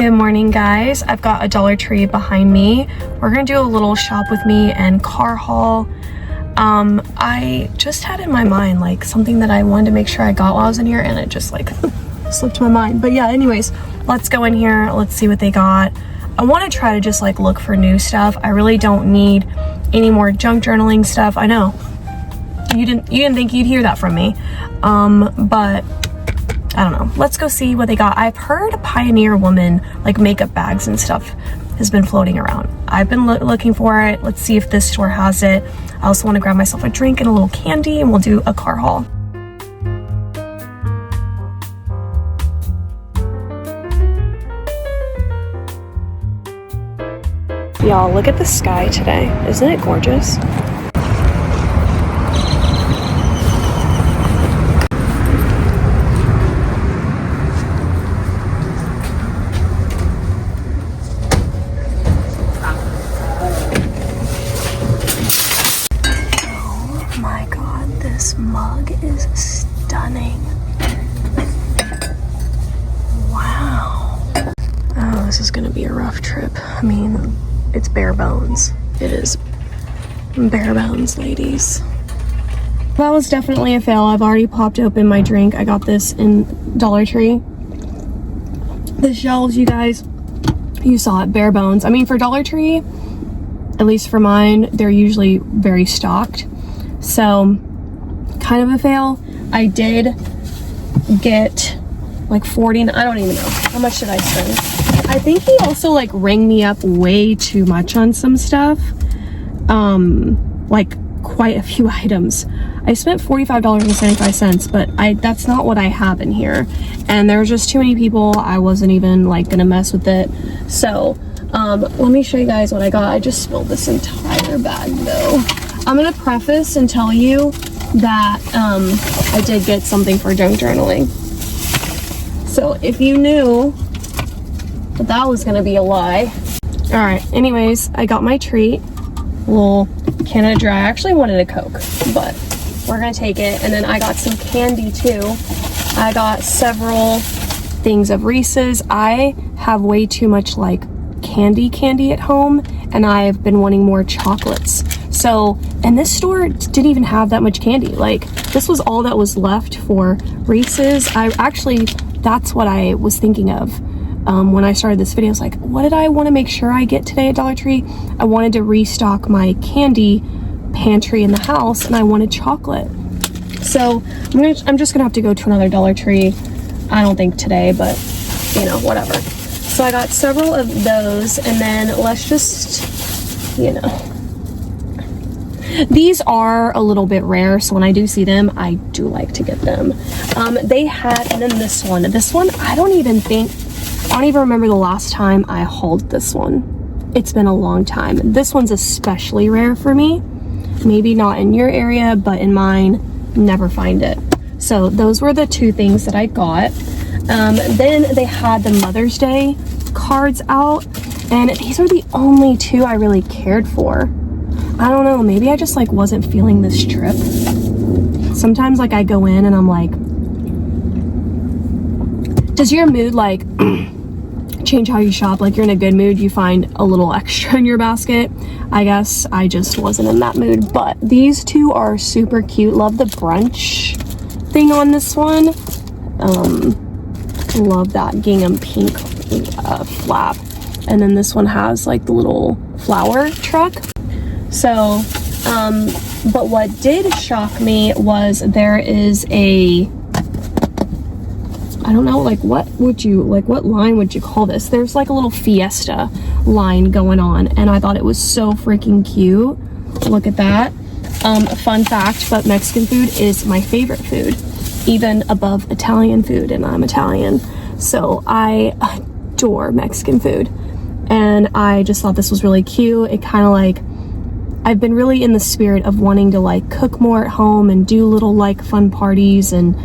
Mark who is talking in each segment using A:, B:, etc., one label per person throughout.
A: Good morning, guys. I've got a Dollar Tree behind me. We're gonna do a little shop with me and car haul. I just had in my mind like something that I wanted to make sure I got while I was in here, and it just like slipped my mind. But yeah, anyways, let's go in here. Let's see what they got. I want to try to just like look for new stuff. I really don't need any more junk journaling stuff. I know you didn't think you'd hear that from me, but I don't know. Let's go see what they got. I've heard Pioneer Woman like makeup bags and stuff has been floating around. I've been looking for it. Let's see if this store has it. I also want to grab myself a drink and a little candy, and we'll do a car haul. Y'all, look at the sky today. Isn't it gorgeous? Oh my God, this mug is stunning. Wow. Oh, this is gonna be a rough trip. I mean, it's bare bones. It is bare bones, ladies. That was definitely a fail. I've already popped open my drink. I got this in Dollar Tree. The shelves, you guys, you saw it, bare bones. I mean, for Dollar Tree, at least for mine, they're usually very stocked. So, kind of a fail. I did get like 40, I don't even know. How much did I spend? I think he also like rang me up way too much on some stuff. Like quite a few items. I spent $45.75, but that's not what I have in here. And there were just too many people. I wasn't even like gonna mess with it. So, let me show you guys what I got. I just spilled this entire bag though. I'm gonna preface and tell you that I did get something for junk journaling. So if you knew that was gonna be a lie. All right, anyways, I got my treat, a little Canada Dry. I actually wanted a Coke, but we're gonna take it. And then I got some candy too. I got several things of Reese's. I have way too much like candy at home, and I've been wanting more chocolates. So, and this store didn't even have that much candy. Like, this was all that was left for Reese's. That's what I was thinking of. When I started this video, I was like, what did I want to make sure I get today at Dollar Tree? I wanted to restock my candy pantry in the house, and I wanted chocolate. So I'm just gonna have to go to another Dollar Tree. I don't think today, but you know, whatever. So I got several of those, and then let's just, you know, these are a little bit rare, so when I do see them, I do like to get them. They had, and then this one, I don't even remember the last time I hauled this one. It's been a long time. This one's especially rare for me. Maybe not in your area, but in mine, never find it. So those were the two things that I got. Then they had the Mother's Day cards out, and these are the only two I really cared for. I don't know, maybe I just like wasn't feeling this trip. Sometimes like I go in and I'm like, does your mood like change how you shop? Like you're in a good mood, you find a little extra in your basket. I guess I just wasn't in that mood, but these two are super cute. Love the brunch thing on this one. Love that gingham pink flap. And then this one has like the little flower truck. So, but what did shock me was there is a, I don't know, like what line would you call this? There's like a little Fiesta line going on, and I thought it was so freaking cute. Look at that. Fun fact, but Mexican food is my favorite food, even above Italian food, and I'm Italian. So I adore Mexican food, and I just thought this was really cute. It kind of like, I've been really in the spirit of wanting to like cook more at home and do little like fun parties and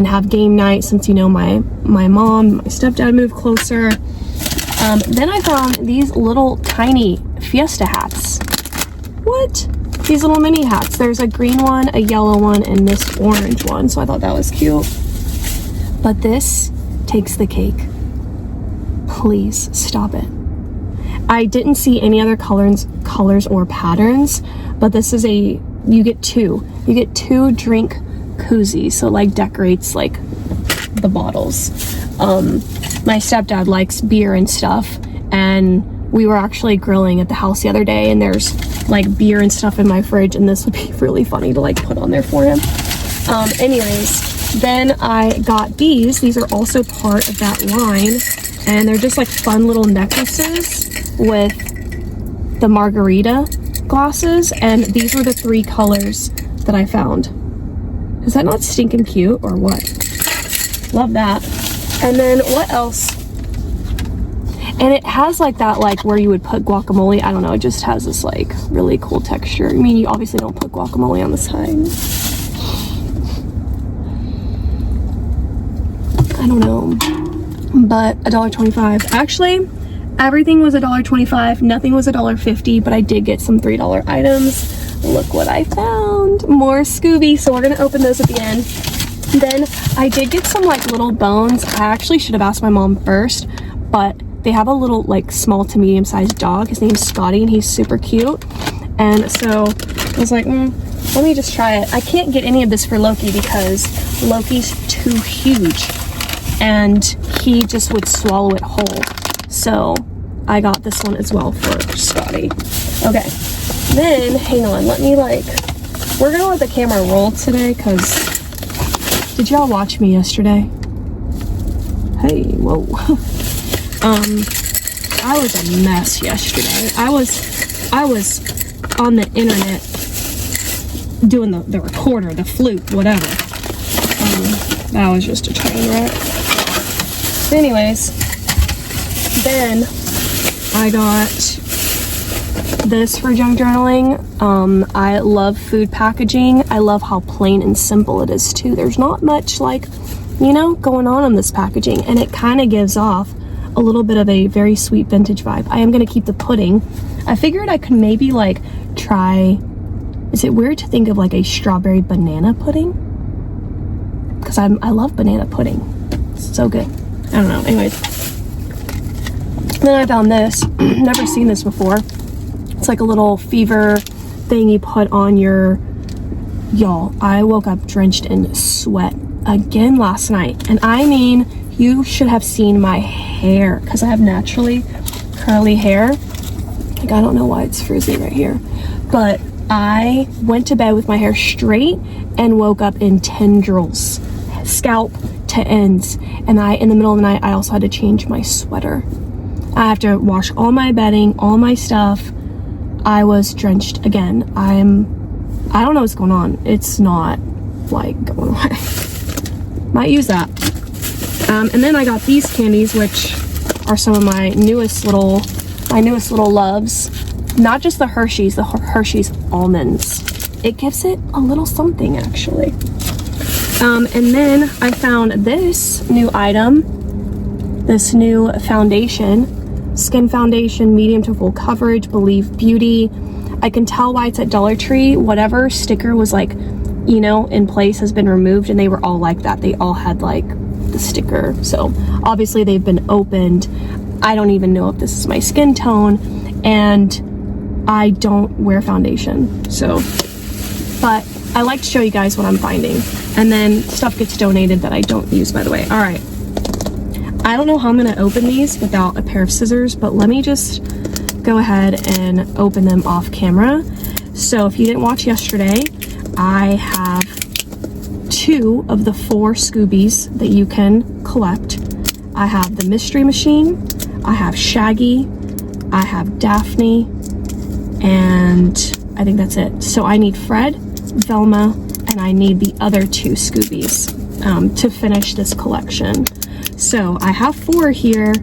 A: have game night, since you know my mom, my stepdad moved closer. Then I found these little tiny Fiesta hats. What? These little mini hats. There's a green one, a yellow one, and this orange one. So I thought that was cute. But this takes the cake. Please stop it. I didn't see any other colors or patterns, but this is you get two drink koozies, so it like decorates like the bottles. My stepdad likes beer and stuff, and we were actually grilling at the house the other day, and there's like beer and stuff in my fridge, and this would be really funny to like put on there for him. Anyways, then I got these are also part of that line, and they're just like fun little necklaces with the margarita glasses, and these were the 3 colors that I found. Is that not stinking cute or what? Love that. And then what else? And it has like that, like where you would put guacamole. I don't know, it just has this like really cool texture. I mean, you obviously don't put guacamole on the side. I don't know, but $1.25. Actually, everything was $1.25. Nothing was $1.50, but I did get some $3 items. Look what I found. More Scooby. So we're gonna open those at the end. Then I did get some like little bones. I actually should have asked my mom first, but they have a little like small to medium sized dog. His name's Scotty, and he's super cute. And so I was like, let me just try it. I can't get any of this for Loki because Loki's too huge and he just would swallow it whole. So I got this one as well for Scotty. Okay, then hang on, let me we're gonna let the camera roll today because did y'all watch me yesterday? Hey, whoa. I was a mess yesterday. I was on the internet doing the recorder, the flute, whatever. That was just a train wreck. Anyways, then I got this for junk journaling. I love food packaging. I love how plain and simple it is too. There's not much going on this packaging, and it kind of gives off a little bit of a very sweet vintage vibe. I am going to keep the pudding. I figured I could maybe try, is it weird to think of a strawberry banana pudding? Because I love banana pudding. It's so good. I don't know. Anyways, then I found this. Never seen this before. It's like a little fever thing you put on your... Y'all, I woke up drenched in sweat again last night. And I mean, you should have seen my hair because I have naturally curly hair. I don't know why it's frizzy right here. But I went to bed with my hair straight and woke up in tendrils, scalp to ends. And in the middle of the night, I also had to change my sweater. I have to wash all my bedding, all my stuff. I was drenched again. I don't know what's going on. It's not going away. Might use that. And then I got these candies, which are some of my newest little loves. Not just the Hershey's almonds. It gives it a little something actually. And then I found this new item, this new foundation, skin foundation, medium to full coverage, Believe Beauty. I can tell why it's at Dollar Tree. Whatever sticker was in place has been removed, and they were all like that. They all had the sticker. So obviously they've been opened. I don't even know if this is my skin tone, and I don't wear foundation. So, but I like to show you guys what I'm finding. And then stuff gets donated that I don't use, by the way. All right. I don't know how I'm going to open these without a pair of scissors, but let me just go ahead and open them off camera. So if you didn't watch yesterday, I have 2 of the 4 Scoobies that you can collect. I have the Mystery Machine, I have Shaggy, I have Daphne, and I think that's it. So I need Fred, Velma, and I need the other 2 Scoobies to finish this collection. So I have 4 here,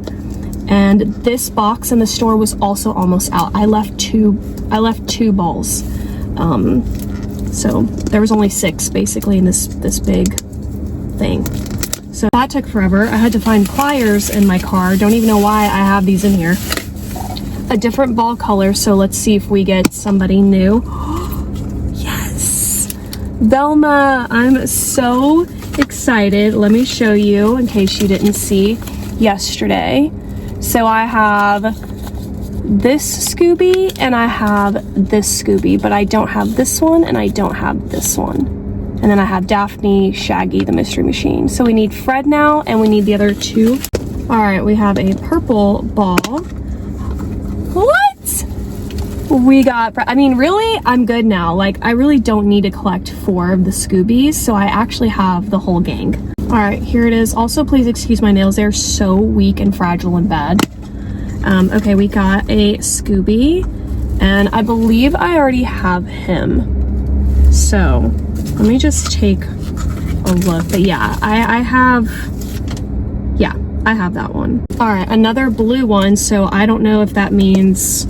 A: and this box in the store was also almost out. I left two balls. So there was only 6 basically in this big thing. So that took forever. I had to find pliers in my car. Don't even know why I have these in here. A different ball color, so let's see if we get somebody new. Yes! Velma! I'm so excited. Let me show you in case you didn't see yesterday. So I have this Scooby and I have this Scooby, but I don't have this one and I don't have this one. And then I have Daphne, Shaggy, the Mystery Machine. So we need Fred now, and we need the other two. All right, we have a purple ball. What? We got, I mean, really, I'm good now. Like, I really don't need to collect 4 of the Scoobies, so I actually have the whole gang. All right, here it is. Also, please excuse my nails. They're so weak and fragile and bad. Okay, we got a Scooby, and I believe I already have him. So let me just take a look. But yeah, I have that one. All right, another blue one. So I don't know if that means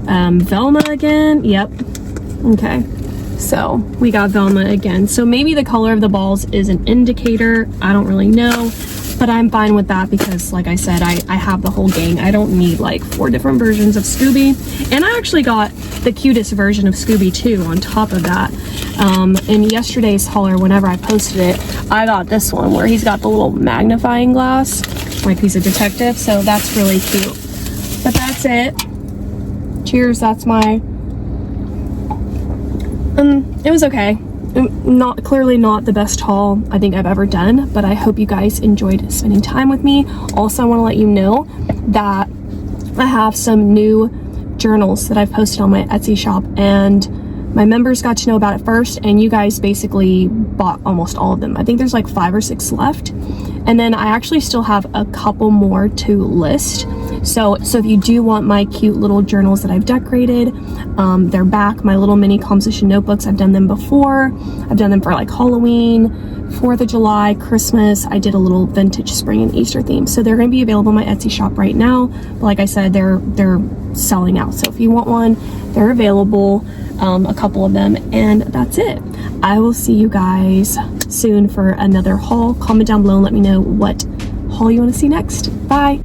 A: Velma again. Yep. Okay. So we got Velma again. So maybe the color of the balls is an indicator. I don't really know, but I'm fine with that because, like I said, I have the whole gang. I don't need like 4 different versions of Scooby. And I actually got the cutest version of Scooby too on top of that. In yesterday's haul, or whenever I posted it, I got this one where he's got the little magnifying glass, like he's a detective. So that's really cute. But that's it. Cheers. That's my... it was okay. Clearly not the best haul I think I've ever done, but I hope you guys enjoyed spending time with me. Also, I want to let you know that I have some new journals that I've posted on my Etsy shop, and my members got to know about it first, and you guys basically bought almost all of them. I think there's like 5 or 6 left, and then I actually still have a couple more to list. So if you do want my cute little journals that I've decorated, they're back. My little mini composition notebooks, I've done them before. I've done them for like Halloween, 4th of July, Christmas. I did a little vintage spring and Easter theme. So they're going to be available on my Etsy shop right now. But like I said, they're selling out. So if you want one, they're available, a couple of them, and that's it. I will see you guys soon for another haul. Comment down below and let me know what haul you want to see next. Bye.